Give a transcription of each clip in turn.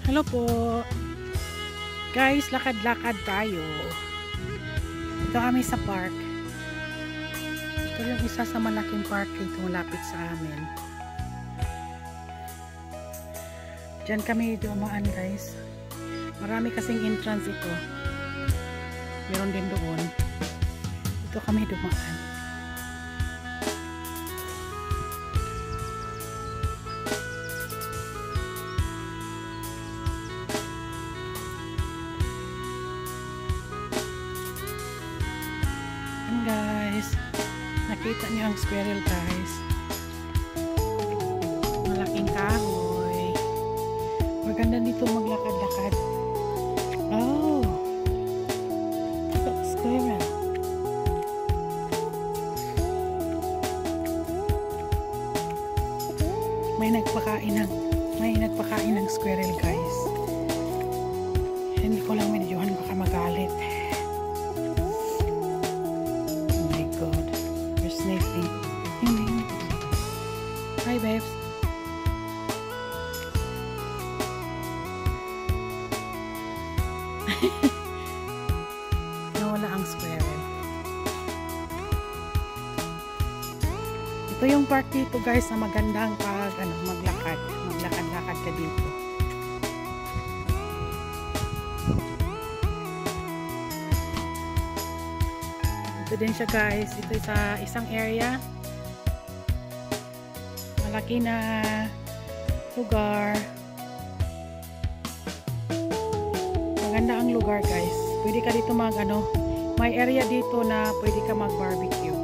Hello po. Guys, lakad-lakad tayo. Dito kami sa park. Ito yung isa sa malaking park dito malapit sa amin. Diyan kami dumaan, guys. Marami kasing entrance ito. Meron din doon. Dito kami dumaan. Guys, nakita niyo ang squirrel, guys. Malaking kahoy. Maganda dito maglakad-lakad. Oh, look at the squirrel. May nagpakain ng squirrel, guys. Hindi ko lang medyohan, baka magalit. Sniffing. Hi, babes. Nawala ang squirrel. Ito yung park dito, guys, na magandang pag maglakad-lakad ka dito. Ito din siya, guys. Ito sa isang area. Malaki na lugar. Maganda ang lugar, guys. Pwede ka dito may area dito na pwede ka mag-barbecue.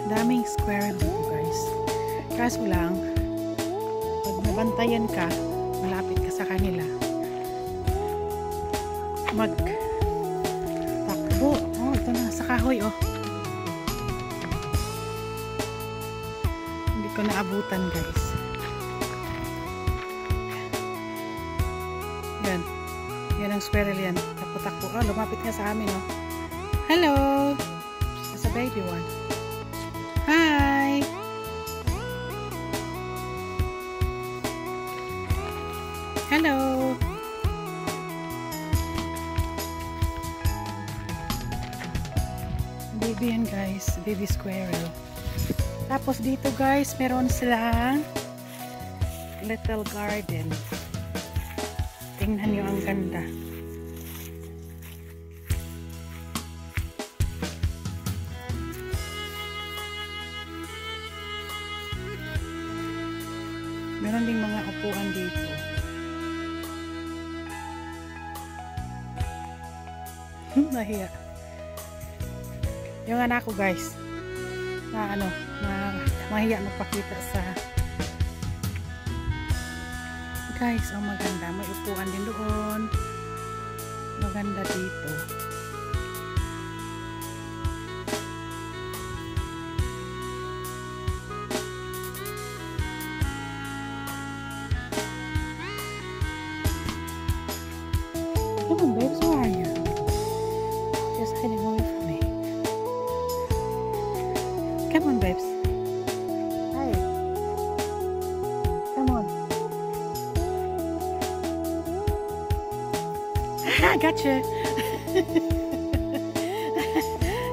Daming squirrel dito, guys. Kaso lang, pag nabantayan ka, malapit ka sa kanila, magtakbo. Oh, ito na sa kahoy, oh. Hindi ko naabutan, guys. Yan ang squirrel yan. Takbo-takbo. Oh, lumapit nga sa amin, oh. Hello! That's a baby one. Hi! Hello! Baby yan, guys. Baby squirrel. Tapos dito, guys, meron silang little garden. Tingnan nyo ang ganda. Meron ding mga upuan dito. Nahiya. Yung anak ko, guys, mahiya magpakita sa guys. Oh, maganda. May upuan din doon. Maganda dito. Come on, babes, where are you? Just hiding away from me. Come on, babes. Hi. Come on. I gotcha.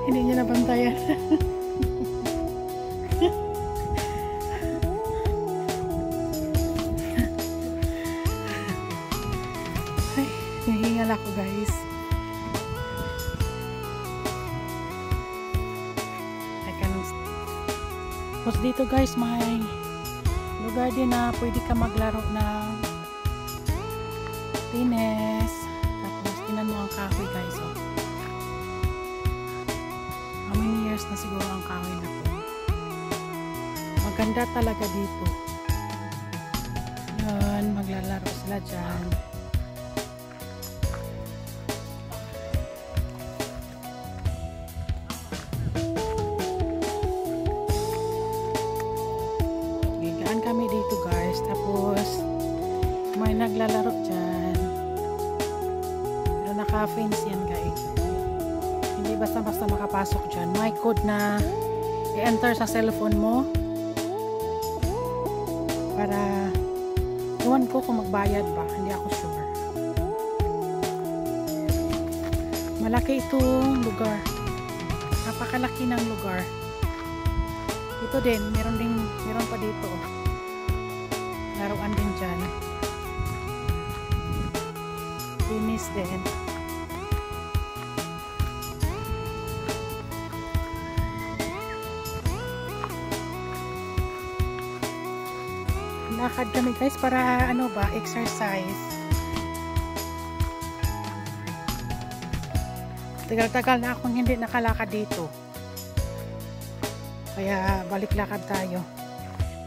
Hindi niya nabantayan. Ay, nahingal ako, guys. Tapos dito, guys, may lugar din na pwede ka maglaro ng tennis. Tapos tingnan mo ang kahoy, guys, oh. How many years na siguro ang kahoy na to. Maganda talaga dito. Yun, maglalaro sila dyan. Kami dito, guys. Tapos may naglalaro dyan. Pero naka-fence yan, guys. Hindi basta-basta makapasok dyan. May code na i-enter sa cellphone mo para iwan ko kung magbayad ba, hindi ako sure. Malaki itong lugar, napakalaki ng lugar. Ito din, meron pa dito, laruan din dyan, linis din. Lakad kami guys para ano ba, exercise. Tagal-tagal na akong hindi nakalakad dito. Kaya balik lakad tayo.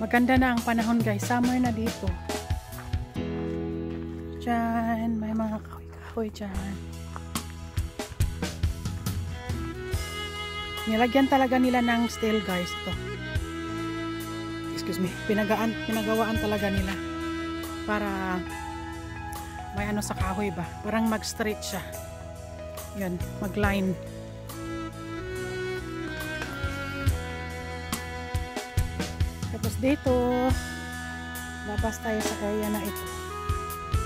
Maganda na ang panahon guys. Summer na dito. Diyan, may mga kahoy-kahoy dyan. Nilagyan talaga nila ng steel guys to. Excuse me, pinagawaan talaga nila para may ano sa kahoy ba, parang mag straight siya, yun, mag line. Tapos dito labas tayo sa area na ito.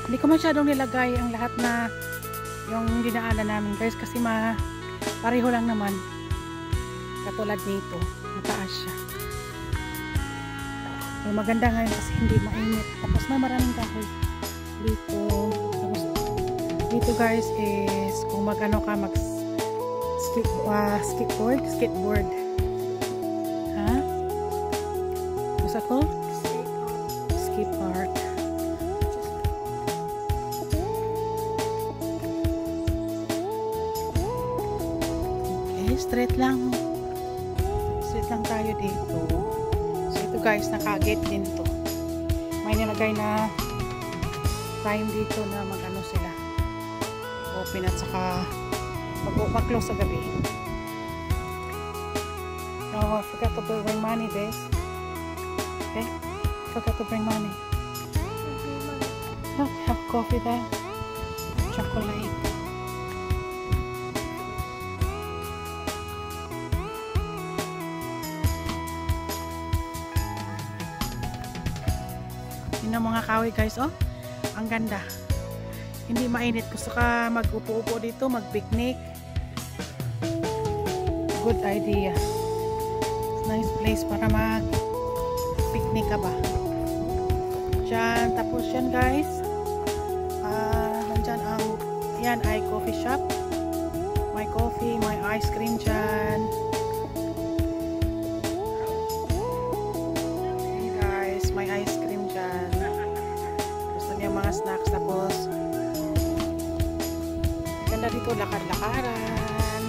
Hindi ko masyadong nilagay ang lahat na yung dinaanan namin guys, kasi pareho lang naman, katulad nito, mataas siya. So, maganda ngayon kasi hindi mainit. Tapos may maraming kahoy dito. Tapos dito guys is kung mag-ano ka, mag skateboard. Ha? Basta ko? Skate park. Okay, straight lang. Straight lang tayo dito. Guys, naka-gate din to. May nilagay na time dito na mag-ano sila, open at saka mag-close sa gabi. No, I forgot to bring money, guys. Okay? Forgot to bring money. Oh, have coffee there. Chocolate. Ng mga kahoy guys, oh, ang ganda, hindi mainit. Gusto ka mag-upo-upo dito, mag-picnic, good idea. Nice place para mag-picnic ka ba dyan. Tapos yan guys, nandyan ang yan ay coffee shop, may coffee, may ice cream dyan. Hey guys, may ice cream dyan, yung mga snacks. Tapos ganda dito, lakad-lakaran.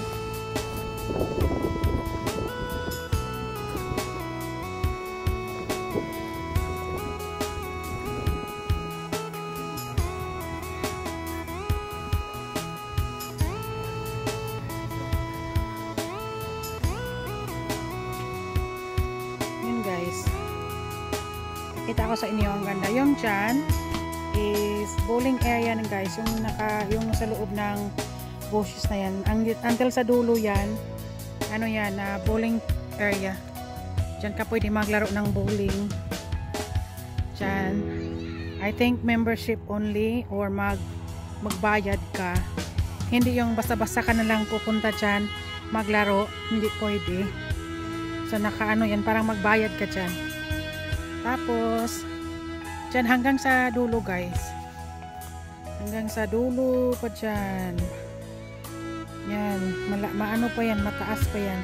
Yun guys, kita ko sa inyo ang ganda. Yung dyan is bowling area na guys, yung sa loob ng bushes na yan, until sa dulo yan, ano yan, bowling area. Diyan ka pwede maglaro ng bowling dyan. I think membership only or magbayad ka, hindi yung basta-basta ka na lang pupunta dyan maglaro, hindi pwede. So naka-ano yan, parang magbayad ka dyan. Tapos dyan hanggang sa dulo guys, hanggang sa dulo pa dyan yan, maano pa yan, mataas pa yan,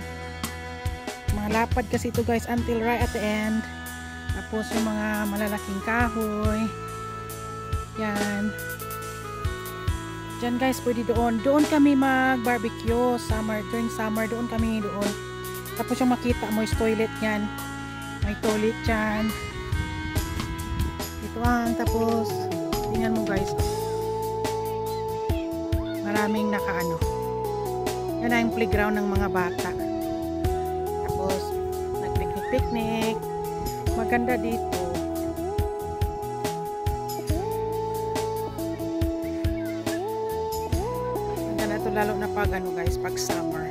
malapad kasi ito guys until right at the end. Tapos yung mga malalaking kahoy yan dyan guys, pwede doon kami mag barbecue during summer, doon kami doon. Tapos yung makita mo is toilet yan, may toilet dyan. Tapos tingnan mo guys, maraming nakaano, yan ang playground ng mga bata. Tapos nag-picnic, maganda dito. Maganda to lalo na pag ano guys, pag summer.